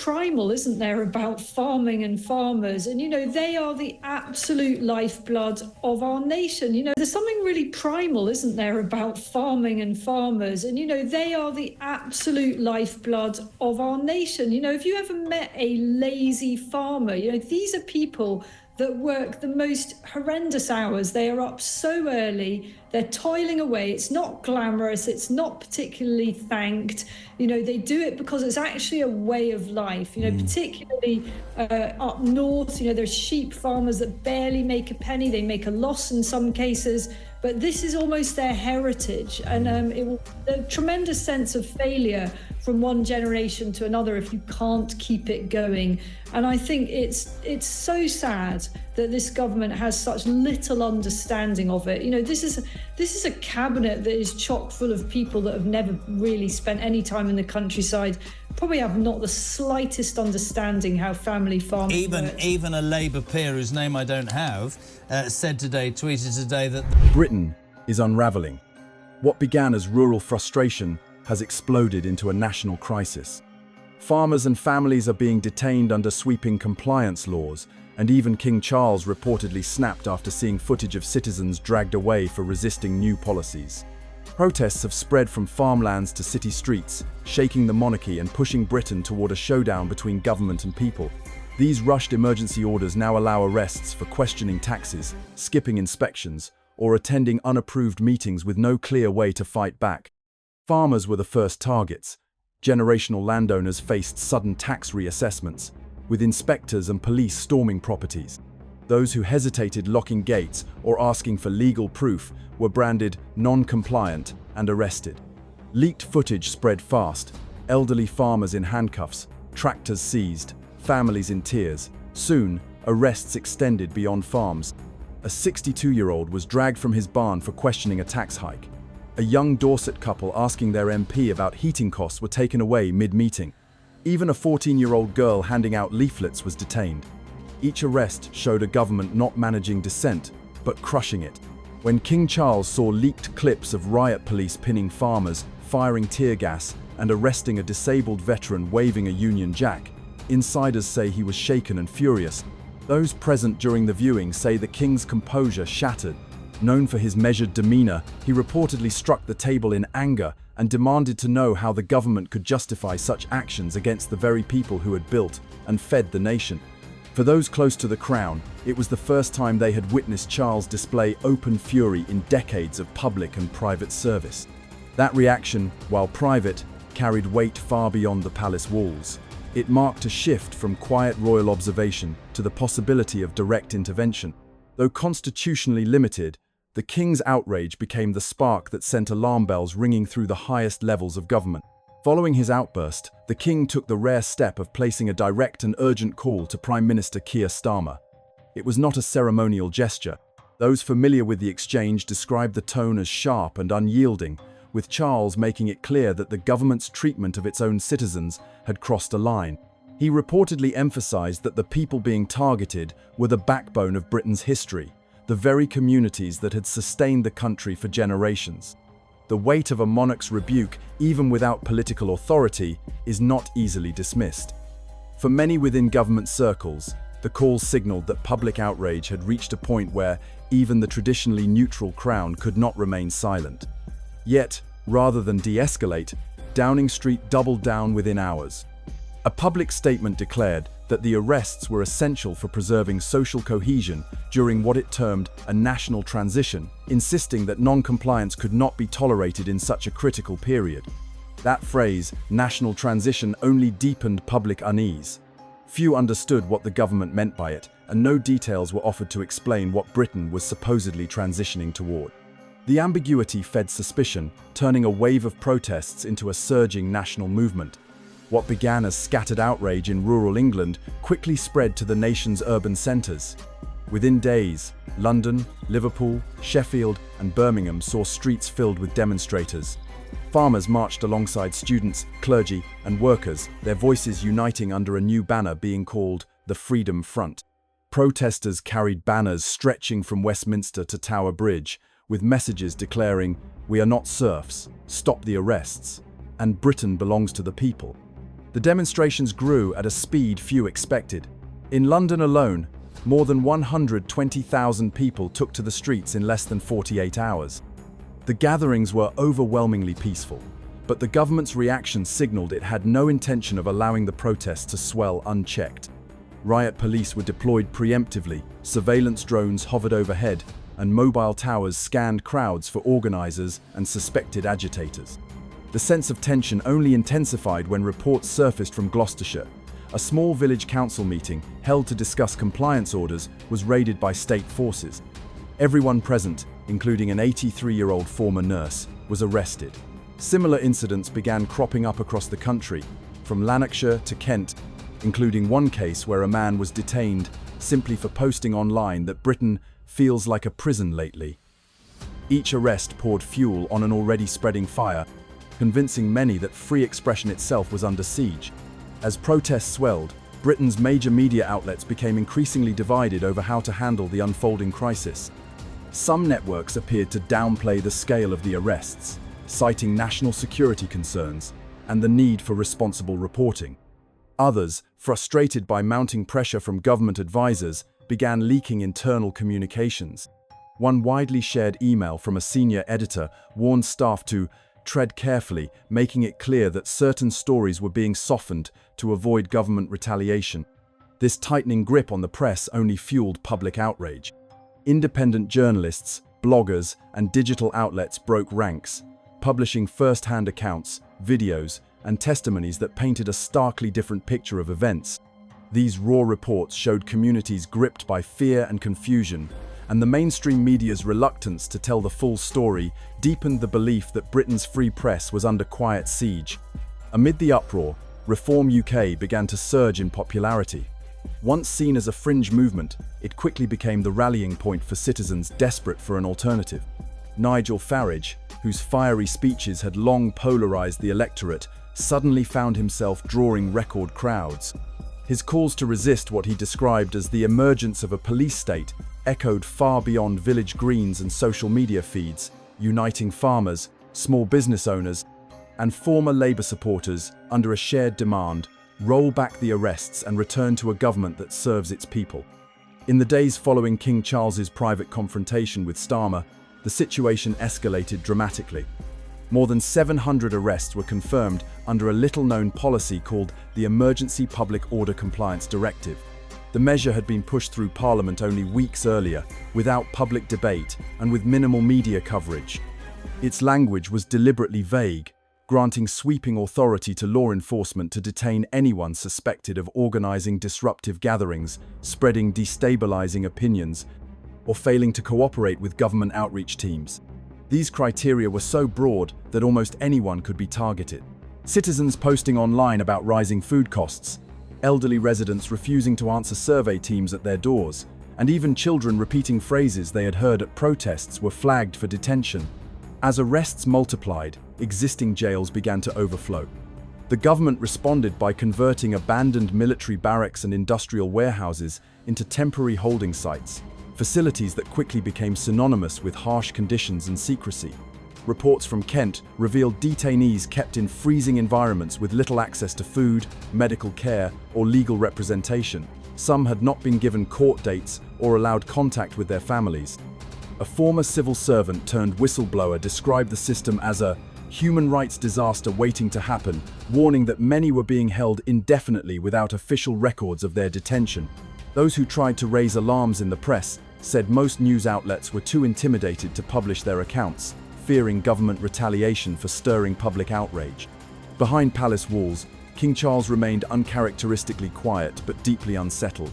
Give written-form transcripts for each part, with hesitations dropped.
primal, isn't there, about farming and farmers? And, they are the absolute lifeblood of our nation. There's something really primal, isn't there, about farming and farmers? And, they are the absolute lifeblood of our nation. Have you ever met a lazy farmer? These are people that work the most horrendous hours. They are up so early, they're toiling away. It's not glamorous, it's not particularly thanked. They do it because it's actually a way of life, particularly up north. There's sheep farmers that barely make a penny, they make a loss in some cases, but this is almost their heritage. And it will a tremendous sense of failure from one generation to another if you can't keep it going. And I think it's so sad that this government has such little understanding of it. This is a cabinet that is chock full of people that have never really spent any time in the countryside, probably have not the slightest understanding how family farming works. Even a Labour peer whose name I don't have tweeted today that Britain is unravelling. What began as rural frustration has exploded into a national crisis. Farmers and families are being detained under sweeping compliance laws, and even King Charles reportedly snapped after seeing footage of citizens dragged away for resisting new policies. Protests have spread from farmlands to city streets, shaking the monarchy and pushing Britain toward a showdown between government and people. These rushed emergency orders now allow arrests for questioning taxes, skipping inspections, or attending unapproved meetings with no clear way to fight back. Farmers were the first targets. Generational landowners faced sudden tax reassessments, with inspectors and police storming properties. Those who hesitated locking gates or asking for legal proof were branded non-compliant and arrested. Leaked footage spread fast, elderly farmers in handcuffs, tractors seized, families in tears. Soon, arrests extended beyond farms. A 62-year-old was dragged from his barn for questioning a tax hike. A young Dorset couple asking their MP about heating costs were taken away mid-meeting. Even a 14-year-old girl handing out leaflets was detained. Each arrest showed a government not managing dissent, but crushing it. When King Charles saw leaked clips of riot police pinning farmers, firing tear gas, and arresting a disabled veteran waving a Union Jack, insiders say he was shaken and furious. Those present during the viewing say the King's composure shattered. Known for his measured demeanor, he reportedly struck the table in anger and demanded to know how the government could justify such actions against the very people who had built and fed the nation. For those close to the crown, it was the first time they had witnessed Charles display open fury in decades of public and private service. That reaction, while private, carried weight far beyond the palace walls. It marked a shift from quiet royal observation to the possibility of direct intervention. Though constitutionally limited, the King's outrage became the spark that sent alarm bells ringing through the highest levels of government. Following his outburst, the King took the rare step of placing a direct and urgent call to Prime Minister Keir Starmer. It was not a ceremonial gesture. Those familiar with the exchange described the tone as sharp and unyielding, with Charles making it clear that the government's treatment of its own citizens had crossed a line. He reportedly emphasized that the people being targeted were the backbone of Britain's history, the very communities that had sustained the country for generations. The weight of a monarch's rebuke, even without political authority, is not easily dismissed. For many within government circles, the call signaled that public outrage had reached a point where even the traditionally neutral crown could not remain silent. Yet, rather than de-escalate, Downing Street doubled down within hours. A public statement declared that the arrests were essential for preserving social cohesion during what it termed a national transition, insisting that non-compliance could not be tolerated in such a critical period. That phrase, national transition, only deepened public unease. Few understood what the government meant by it, and no details were offered to explain what Britain was supposedly transitioning toward. The ambiguity fed suspicion, turning a wave of protests into a surging national movement. What began as scattered outrage in rural England quickly spread to the nation's urban centres. Within days, London, Liverpool, Sheffield, and Birmingham saw streets filled with demonstrators. Farmers marched alongside students, clergy, and workers, their voices uniting under a new banner being called the Freedom Front. Protesters carried banners stretching from Westminster to Tower Bridge, with messages declaring, "We are not serfs, stop the arrests," and "Britain belongs to the people." The demonstrations grew at a speed few expected. In London alone, more than 120,000 people took to the streets in less than 48 hours. The gatherings were overwhelmingly peaceful, but the government's reaction signaled it had no intention of allowing the protests to swell unchecked. Riot police were deployed preemptively, surveillance drones hovered overhead, and mobile towers scanned crowds for organizers and suspected agitators. The sense of tension only intensified when reports surfaced from Gloucestershire. A small village council meeting, held to discuss compliance orders, was raided by state forces. Everyone present, including an 83-year-old former nurse, was arrested. Similar incidents began cropping up across the country, from Lanarkshire to Kent, including one case where a man was detained simply for posting online that Britain feels like a prison lately. Each arrest poured fuel on an already spreading fire, convincing many that free expression itself was under siege. As protests swelled, Britain's major media outlets became increasingly divided over how to handle the unfolding crisis. Some networks appeared to downplay the scale of the arrests, citing national security concerns and the need for responsible reporting. Others, frustrated by mounting pressure from government advisors, began leaking internal communications. One widely shared email from a senior editor warned staff to tread carefully, making it clear that certain stories were being softened to avoid government retaliation. This tightening grip on the press only fueled public outrage. Independent journalists, bloggers, and digital outlets broke ranks, publishing first-hand accounts, videos, and testimonies that painted a starkly different picture of events. These raw reports showed communities gripped by fear and confusion, and the mainstream media's reluctance to tell the full story deepened the belief that Britain's free press was under quiet siege. Amid the uproar, Reform UK began to surge in popularity. Once seen as a fringe movement, it quickly became the rallying point for citizens desperate for an alternative. Nigel Farage, whose fiery speeches had long polarized the electorate, suddenly found himself drawing record crowds. His calls to resist what he described as the emergence of a police state echoed far beyond village greens and social media feeds, uniting farmers, small business owners, and former Labour supporters under a shared demand: roll back the arrests and return to a government that serves its people. In the days following King Charles's private confrontation with Starmer, the situation escalated dramatically. More than 700 arrests were confirmed under a little-known policy called the Emergency Public Order Compliance Directive. The measure had been pushed through Parliament only weeks earlier, without public debate and with minimal media coverage. Its language was deliberately vague, granting sweeping authority to law enforcement to detain anyone suspected of organizing disruptive gatherings, spreading destabilizing opinions, or failing to cooperate with government outreach teams. These criteria were so broad that almost anyone could be targeted. Citizens posting online about rising food costs, elderly residents refusing to answer survey teams at their doors, and even children repeating phrases they had heard at protests were flagged for detention. As arrests multiplied, existing jails began to overflow. The government responded by converting abandoned military barracks and industrial warehouses into temporary holding sites, facilities that quickly became synonymous with harsh conditions and secrecy. Reports from Kent revealed detainees kept in freezing environments with little access to food, medical care, or legal representation. Some had not been given court dates or allowed contact with their families. A former civil servant turned whistleblower described the system as a human rights disaster waiting to happen, warning that many were being held indefinitely without official records of their detention. Those who tried to raise alarms in the press said most news outlets were too intimidated to publish their accounts, fearing government retaliation for stirring public outrage. Behind palace walls, King Charles remained uncharacteristically quiet but deeply unsettled.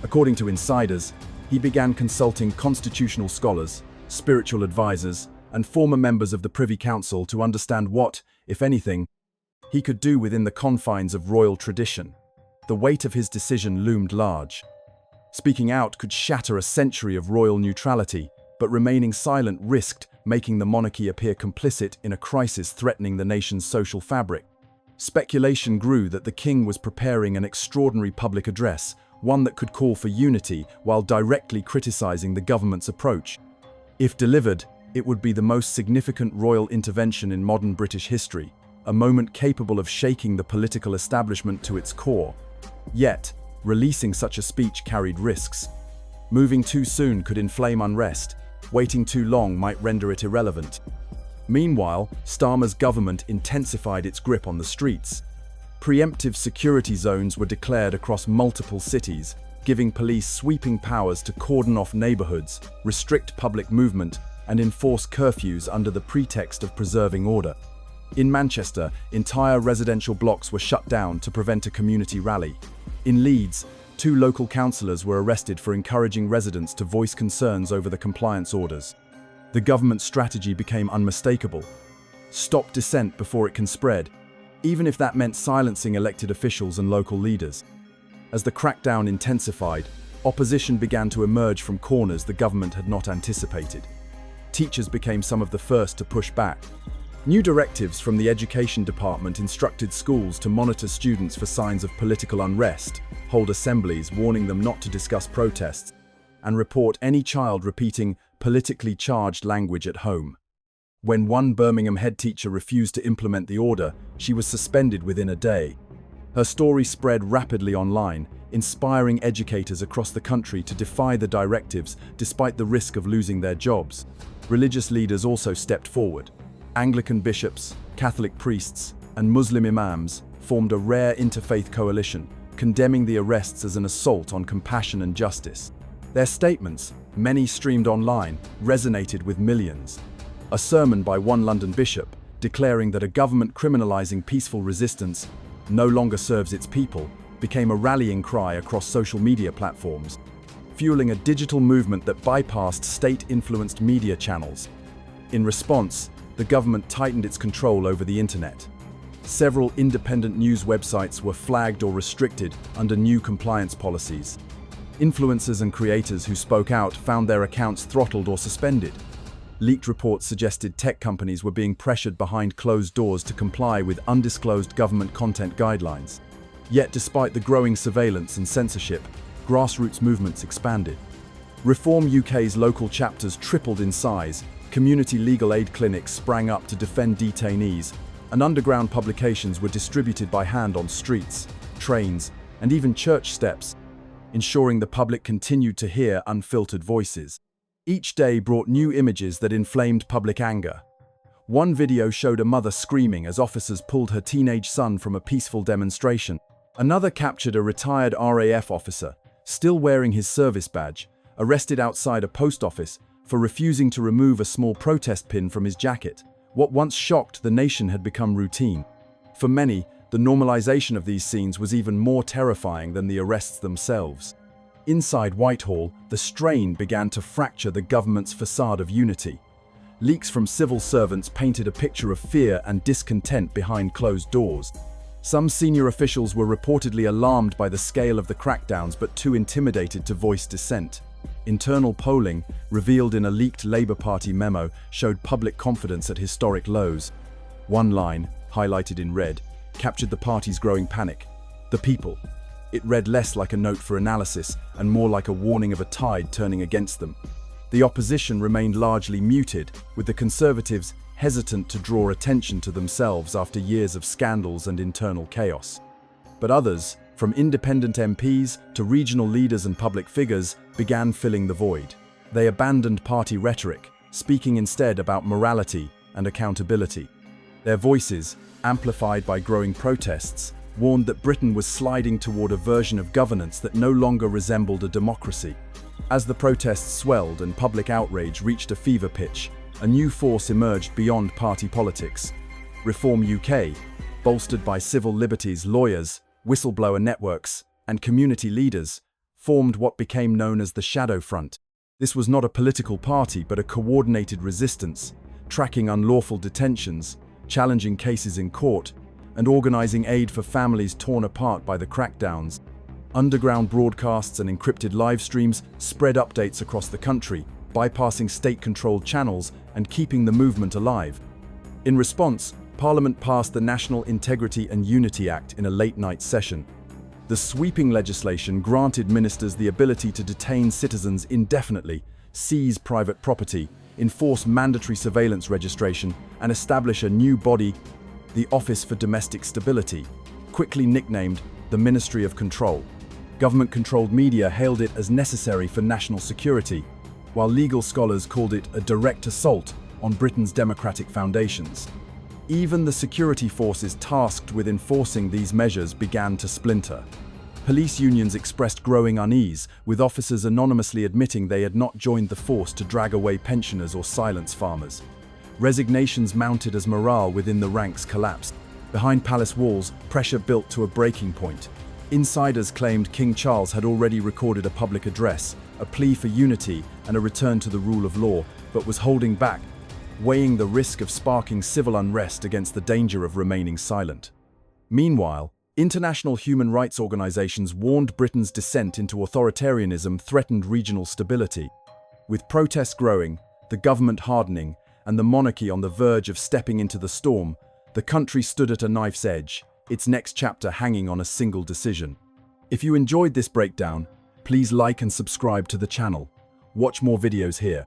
According to insiders, he began consulting constitutional scholars, spiritual advisors, and former members of the Privy Council to understand what, if anything, he could do within the confines of royal tradition. The weight of his decision loomed large. Speaking out could shatter a century of royal neutrality, but remaining silent risked making the monarchy appear complicit in a crisis threatening the nation's social fabric. Speculation grew that the king was preparing an extraordinary public address, one that could call for unity while directly criticizing the government's approach. If delivered, it would be the most significant royal intervention in modern British history, a moment capable of shaking the political establishment to its core. Yet, releasing such a speech carried risks. Moving too soon could inflame unrest. Waiting too long might render it irrelevant. Meanwhile, Starmer's government intensified its grip on the streets. Preemptive security zones were declared across multiple cities, giving police sweeping powers to cordon off neighborhoods, restrict public movement, and enforce curfews under the pretext of preserving order. In Manchester, entire residential blocks were shut down to prevent a community rally. In Leeds, 2 local councillors were arrested for encouraging residents to voice concerns over the compliance orders. The government's strategy became unmistakable. Stop dissent before it can spread, even if that meant silencing elected officials and local leaders. As the crackdown intensified, opposition began to emerge from corners the government had not anticipated. Teachers became some of the first to push back. New directives from the Education Department instructed schools to monitor students for signs of political unrest, hold assemblies warning them not to discuss protests, and report any child repeating politically charged language at home. When one Birmingham headteacher refused to implement the order, she was suspended within a day. Her story spread rapidly online, inspiring educators across the country to defy the directives despite the risk of losing their jobs. Religious leaders also stepped forward. Anglican bishops, Catholic priests, and Muslim imams formed a rare interfaith coalition, condemning the arrests as an assault on compassion and justice. Their statements, many streamed online, resonated with millions. A sermon by one London bishop, declaring that a government criminalizing peaceful resistance no longer serves its people, became a rallying cry across social media platforms, fueling a digital movement that bypassed state-influenced media channels. In response, the government tightened its control over the internet. Several independent news websites were flagged or restricted under new compliance policies. Influencers and creators who spoke out found their accounts throttled or suspended. Leaked reports suggested tech companies were being pressured behind closed doors to comply with undisclosed government content guidelines. Yet, despite the growing surveillance and censorship, grassroots movements expanded. Reform UK's local chapters tripled in size, community legal aid clinics sprang up to defend detainees, and underground publications were distributed by hand on streets, trains, and even church steps, ensuring the public continued to hear unfiltered voices. Each day brought new images that inflamed public anger. One video showed a mother screaming as officers pulled her teenage son from a peaceful demonstration. Another captured a retired RAF officer, still wearing his service badge, arrested outside a post office for refusing to remove a small protest pin from his jacket. What once shocked the nation had become routine. For many, the normalization of these scenes was even more terrifying than the arrests themselves. Inside Whitehall, the strain began to fracture the government's facade of unity. Leaks from civil servants painted a picture of fear and discontent behind closed doors. Some senior officials were reportedly alarmed by the scale of the crackdowns but too intimidated to voice dissent. Internal polling, revealed in a leaked Labour Party memo, showed public confidence at historic lows. One line, highlighted in red, captured the party's growing panic. The people. It read less like a note for analysis and more like a warning of a tide turning against them. The opposition remained largely muted, with the Conservatives hesitant to draw attention to themselves after years of scandals and internal chaos. But others, from independent MPs to regional leaders and public figures, began filling the void. They abandoned party rhetoric, speaking instead about morality and accountability. Their voices, amplified by growing protests, warned that Britain was sliding toward a version of governance that no longer resembled a democracy. As the protests swelled and public outrage reached a fever pitch, a new force emerged beyond party politics. Reform UK, bolstered by civil liberties lawyers, whistleblower networks, and community leaders, formed what became known as the Shadow Front. This was not a political party but a coordinated resistance, tracking unlawful detentions, challenging cases in court, and organizing aid for families torn apart by the crackdowns. Underground broadcasts and encrypted live streams spread updates across the country, bypassing state-controlled channels and keeping the movement alive. In response, Parliament passed the National Integrity and Unity Act in a late-night session. The sweeping legislation granted ministers the ability to detain citizens indefinitely, seize private property, enforce mandatory surveillance registration, and establish a new body the Office for Domestic Stability, quickly nicknamed the Ministry of Control. Government-controlled media hailed it as necessary for national security, while legal scholars called it a direct assault on Britain's democratic foundations. Even the security forces tasked with enforcing these measures began to splinter. Police unions expressed growing unease, with officers anonymously admitting they had not joined the force to drag away pensioners or silence farmers. Resignations mounted as morale within the ranks collapsed. Behind palace walls, pressure built to a breaking point. Insiders claimed King Charles had already recorded a public address, a plea for unity and a return to the rule of law, but was holding back, weighing the risk of sparking civil unrest against the danger of remaining silent. Meanwhile, international human rights organizations warned Britain's descent into authoritarianism threatened regional stability. With protests growing, the government hardening, and the monarchy on the verge of stepping into the storm, the country stood at a knife's edge, its next chapter hanging on a single decision. If you enjoyed this breakdown, please like and subscribe to the channel. Watch more videos here.